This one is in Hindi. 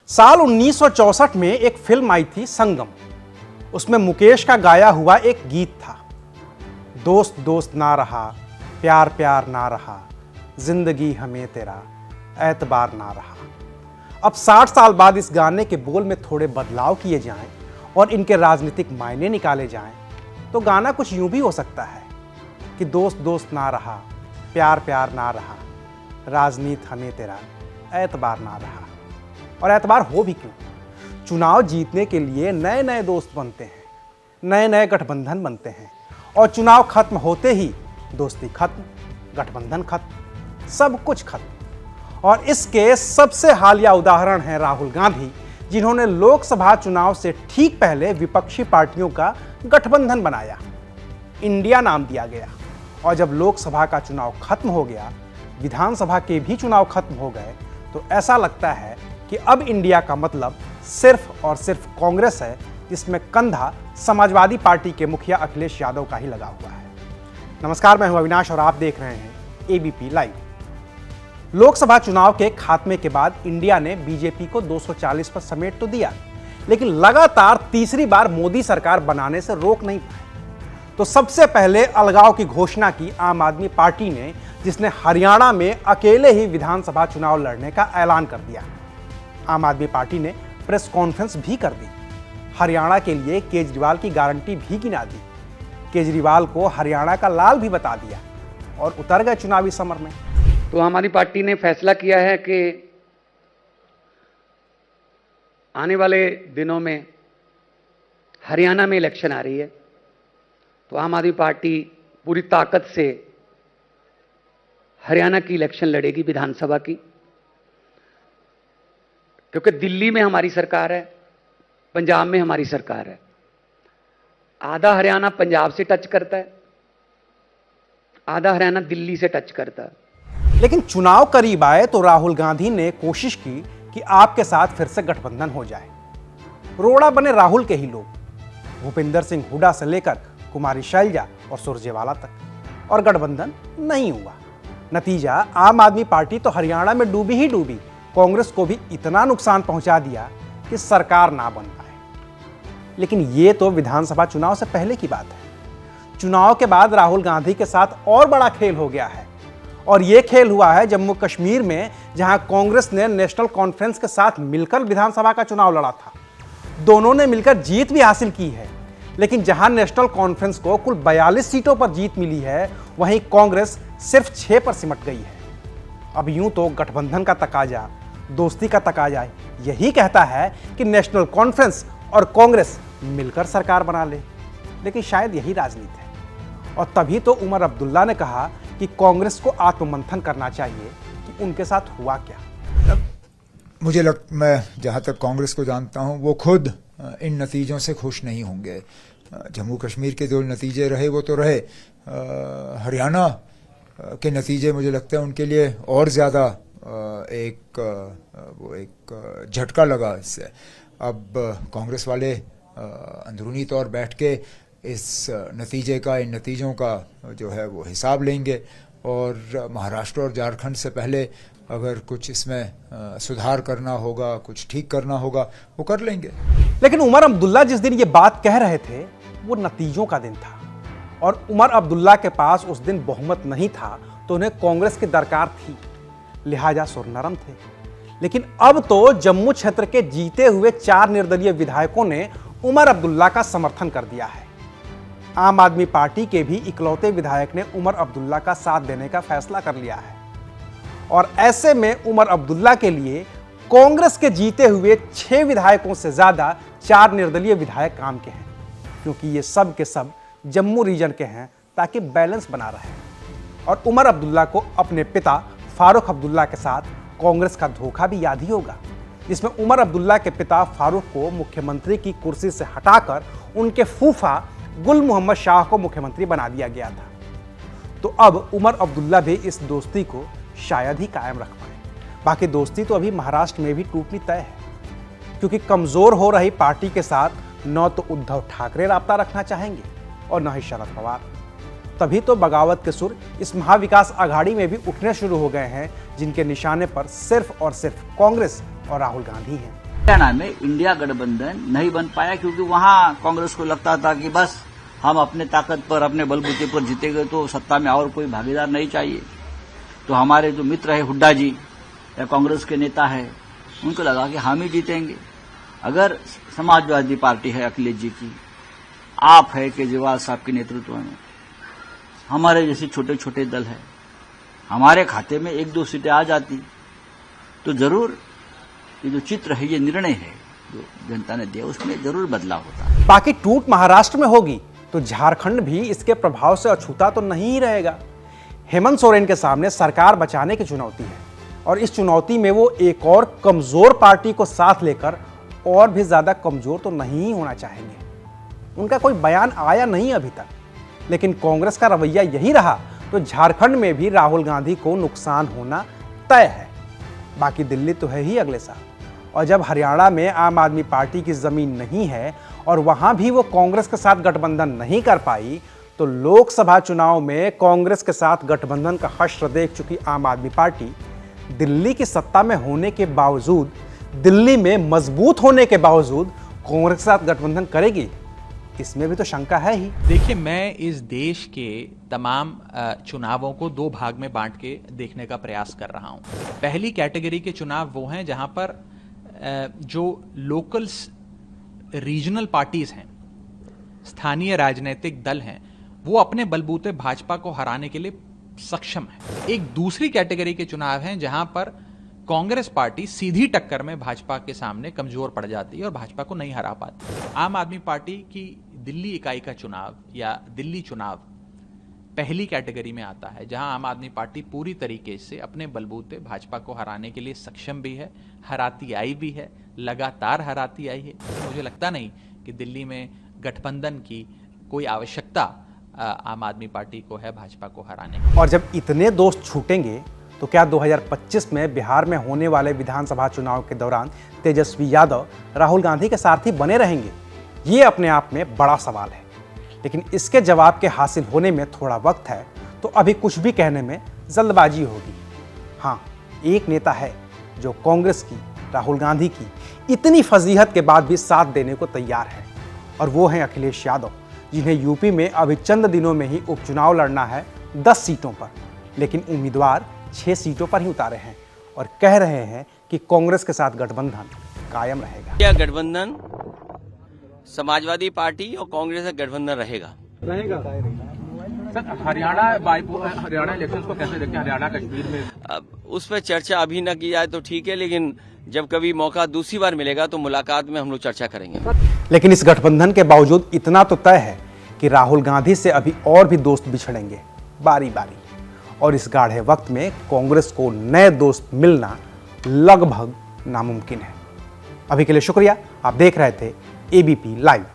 साल 1964 में एक फिल्म आई थी संगम। उसमें मुकेश का गाया हुआ एक गीत था, दोस्त दोस्त ना रहा, प्यार प्यार ना रहा, जिंदगी हमें तेरा एतबार ना रहा। अब 60 साल बाद इस गाने के बोल में थोड़े बदलाव किए जाएं और इनके राजनीतिक मायने निकाले जाएं तो गाना कुछ यूं भी हो सकता है कि दोस्त दोस्त ना रहा, प्यार प्यार ना रहा, राजनीति हमें तेरा एतबार ना रहा। और एतबार हो भी क्यों? चुनाव जीतने के लिए नए नए दोस्त बनते हैं, नए नए गठबंधन बनते हैं और चुनाव खत्म होते ही दोस्ती खत्म, गठबंधन खत्म, सब कुछ खत्म। और इसके सबसे हालिया उदाहरण हैं राहुल गांधी, जिन्होंने लोकसभा चुनाव से ठीक पहले विपक्षी पार्टियों का गठबंधन बनाया, इंडिया नाम दिया गया। और जब लोकसभा का चुनाव खत्म हो गया, विधानसभा के भी चुनाव खत्म हो गए, तो ऐसा लगता है कि अब इंडिया का मतलब सिर्फ और सिर्फ कांग्रेस है, जिसमें कंधा समाजवादी पार्टी के मुखिया अखिलेश यादव का ही लगा हुआ है। नमस्कार, मैं हूं अविनाश और आप देख रहे हैं एबीपी लाइव। लोकसभा चुनाव के खात्मे के बाद इंडिया ने बीजेपी को 240 पर समेट तो दिया, लेकिन लगातार तीसरी बार मोदी सरकार बनाने से रोक नहीं पाए। तो सबसे पहले अलगाव की घोषणा की आम आदमी पार्टी ने, जिसने हरियाणा में अकेले ही विधानसभा चुनाव लड़ने का ऐलान कर दिया। आम आदमी पार्टी ने प्रेस कॉन्फ्रेंस भी कर दी, हरियाणा के लिए केजरीवाल की गारंटी भी गिना दी, केजरीवाल को हरियाणा का लाल भी बता दिया और उतर गए चुनावी समर में। तो हमारी पार्टी ने फैसला किया है कि आने वाले दिनों में हरियाणा में इलेक्शन आ रही है, तो आम आदमी पार्टी पूरी ताकत से हरियाणा की इलेक्शन लड़ेगी, विधानसभा की। क्योंकि दिल्ली में हमारी सरकार है, पंजाब में हमारी सरकार है, आधा हरियाणा पंजाब से टच करता है, आधा हरियाणा दिल्ली से टच करता है। लेकिन चुनाव करीब आए तो राहुल गांधी ने कोशिश की कि आपके साथ फिर से गठबंधन हो जाए। रोड़ा बने राहुल के ही लोग, भूपिंदर सिंह हुड्डा से लेकर कुमारी शैलजा और सुरजेवाला तक, और गठबंधन नहीं हुआ। नतीजा, आम आदमी पार्टी तो हरियाणा में डूबी ही डूबी, कांग्रेस को भी इतना नुकसान पहुंचा दिया कि सरकार ना बन पाए। लेकिन ये तो विधानसभा चुनाव से पहले की बात है। चुनाव के बाद राहुल गांधी के साथ और बड़ा खेल हो गया है, और यह खेल हुआ है जम्मू कश्मीर में, जहां कांग्रेस ने नेशनल कॉन्फ्रेंस के साथ मिलकर विधानसभा का चुनाव लड़ा था। दोनों ने मिलकर जीत भी हासिल की है, लेकिन जहां नेशनल कॉन्फ्रेंस को कुल 42 सीटों पर जीत मिली है, वहीं कांग्रेस सिर्फ 6 पर सिमट गई है। अब यूं तो गठबंधन का तकाजा, दोस्ती का तकाजा यही कहता है कि नेशनल कॉन्फ्रेंस और कांग्रेस मिलकर सरकार बना ले, लेकिन शायद यही राजनीति है। और तभी तो उमर अब्दुल्ला ने कहा कि कांग्रेस को आत्ममंथन करना चाहिए कि उनके साथ हुआ क्या। मैं जहाँ तक कांग्रेस को जानता हूँ, वो खुद इन नतीजों से खुश नहीं होंगे। जम्मू कश्मीर के जो नतीजे रहे वो तो रहे, हरियाणा के नतीजे मुझे लगता है उनके लिए और ज़्यादा एक झटका लगा इससे। अब कांग्रेस वाले अंदरूनी तौर बैठ के इस नतीजे का, इन नतीजों का जो है वो हिसाब लेंगे, और महाराष्ट्र और झारखंड से पहले अगर कुछ इसमें सुधार करना होगा, कुछ ठीक करना होगा, वो कर लेंगे। लेकिन उमर अब्दुल्ला जिस दिन ये बात कह रहे थे, वो नतीजों का दिन था, और उमर अब्दुल्ला के पास उस दिन बहुमत नहीं था, तो उन्हें कांग्रेस की दरकार थी, लिहाजा सुर नरम थे। लेकिन अब तो जम्मू क्षेत्र के जीते हुए 4 निर्दलीय विधायकों ने उमर अब्दुल्ला का समर्थन कर दिया है। आम आदमी पार्टी के भी इकलौते विधायक ने उमर अब्दुल्ला का साथ देने का फैसला कर लिया है। और ऐसे में उमर अब्दुल्ला के लिए कांग्रेस के जीते हुए 6 विधायकों से ज्यादा 4 निर्दलीय विधायक काम के हैं, क्योंकि ये सब के सब जम्मू रीजन के हैं, ताकि बैलेंस बना रहे। और उमर अब्दुल्ला को अपने पिता फारूक अब्दुल्ला के साथ कांग्रेस का धोखा भी याद ही होगा, जिसमें उमर अब्दुल्ला के पिता फारूक को मुख्यमंत्री की कुर्सी से हटाकर उनके फूफा गुल मोहम्मद शाह को मुख्यमंत्री बना दिया गया था। तो अब उमर अब्दुल्ला भी इस दोस्ती को शायद ही कायम रख पाए। बाकी दोस्ती तो अभी महाराष्ट्र में भी टूटनी तय है, क्योंकि कमजोर हो रही पार्टी के साथ न तो उद्धव ठाकरे राब्ता रखना चाहेंगे और न ही शरद पवार। तभी तो बगावत के सुर इस महाविकास आघाड़ी में भी उठने शुरू हो गए हैं, जिनके निशाने पर सिर्फ और सिर्फ कांग्रेस और राहुल गांधी हैं। हरियाणा में इंडिया गठबंधन नहीं बन पाया क्योंकि वहां कांग्रेस को लगता था कि बस हम अपने ताकत पर, अपने बलबूते पर जीतेंगे तो सत्ता में और कोई भागीदार नहीं चाहिए। तो हमारे जो मित्र है हुड्डा जी या कांग्रेस के नेता है, उनको लगा कि हम ही जीतेंगे। अगर समाजवादी पार्टी है अखिलेश जी की, आप है केजरीवाल साहब के नेतृत्व में, हमारे जैसे छोटे छोटे दल है, हमारे खाते में 1-2 सीटें आ जाती तो जरूर ये जो चित्र है, ये निर्णय है जो जनता ने दिया, उसमें जरूर बदलाव होता। बाकी टूट महाराष्ट्र में होगी तो झारखंड भी इसके प्रभाव से अछूता तो नहीं रहेगा। हेमंत सोरेन के सामने सरकार बचाने की चुनौती है और इस चुनौती में वो एक और कमजोर पार्टी को साथ लेकर और भी ज्यादा कमजोर तो नहीं होना चाहेंगे। उनका कोई बयान आया नहीं अभी तक, लेकिन कांग्रेस का रवैया यही रहा तो झारखंड में भी राहुल गांधी को नुकसान होना तय है। बाकी दिल्ली तो है ही अगले साल, और जब हरियाणा में आम आदमी पार्टी की जमीन नहीं है और वहां भी वो कांग्रेस के साथ गठबंधन नहीं कर पाई, तो लोकसभा चुनाव में कांग्रेस के साथ गठबंधन का हश्र देख चुकी आम आदमी पार्टी दिल्ली की सत्ता में होने के बावजूद, दिल्ली में मजबूत होने के बावजूद कांग्रेस के साथ गठबंधन करेगी, इसमें भी तो शंका है ही। देखिए, मैं इस देश के तमाम चुनावों को 2 भाग में बांट के देखने का प्रयास कर रहा हूं। पहली कैटेगरी के चुनाव वो हैं जहां पर जो लोकल रीजनल पार्टीज हैं, स्थानीय राजनीतिक दल हैं, वो अपने बलबूते भाजपा को हराने के लिए सक्षम है। एक दूसरी कैटेगरी के चुनाव हैं जहां पर कांग्रेस पार्टी सीधी टक्कर में भाजपा के सामने कमजोर पड़ जाती है और भाजपा को नहीं हरा पाती। आम आदमी पार्टी की दिल्ली इकाई का चुनाव या दिल्ली चुनाव पहली कैटेगरी में आता है, जहां आम आदमी पार्टी पूरी तरीके से अपने बलबूते भाजपा को हराने के लिए सक्षम भी है, हराती आई भी है, लगातार हराती आई है। मुझे लगता नहीं कि दिल्ली में गठबंधन की कोई आवश्यकता आम आदमी पार्टी को है भाजपा को हराने की। और जब इतने दोस्त छूटेंगे तो क्या 2025 में बिहार में होने वाले विधानसभा चुनाव के दौरान तेजस्वी यादव राहुल गांधी के सारथी बने रहेंगे? ये अपने आप में बड़ा सवाल है, लेकिन इसके जवाब के हासिल होने में थोड़ा वक्त है, तो अभी कुछ भी कहने में जल्दबाजी होगी। हाँ, एक नेता है जो कांग्रेस की, राहुल गांधी की इतनी फजीहत के बाद भी साथ देने को तैयार है, और वो हैं अखिलेश यादव, जिन्हें यूपी में अभी चंद दिनों में ही उपचुनाव लड़ना है 10 सीटों पर, लेकिन उम्मीदवार 6 सीटों पर ही उतारे हैं और कह रहे हैं कि कांग्रेस के साथ गठबंधन कायम रहेगा। क्या गठबंधन समाजवादी पार्टी और कांग्रेस का गठबंधन रहेगा? सर, हरियाणा इलेक्शंस को कैसे देखते हैं? हरियाणा कश्मीर में अब उस पर चर्चा अभी न की जाए तो ठीक है, लेकिन जब कभी मौका दूसरी बार मिलेगा तो मुलाकात में हम लोग चर्चा करेंगे। लेकिन इस गठबंधन के बावजूद इतना तो तय है कि राहुल गांधी से अभी और भी दोस्त बिछड़ेंगे बारी बारी, और इस गाढ़े वक्त में कांग्रेस को नए दोस्त मिलना लगभग नामुमकिन है। अभी के लिए शुक्रिया। आप देख रहे थे एबीपी लाइव।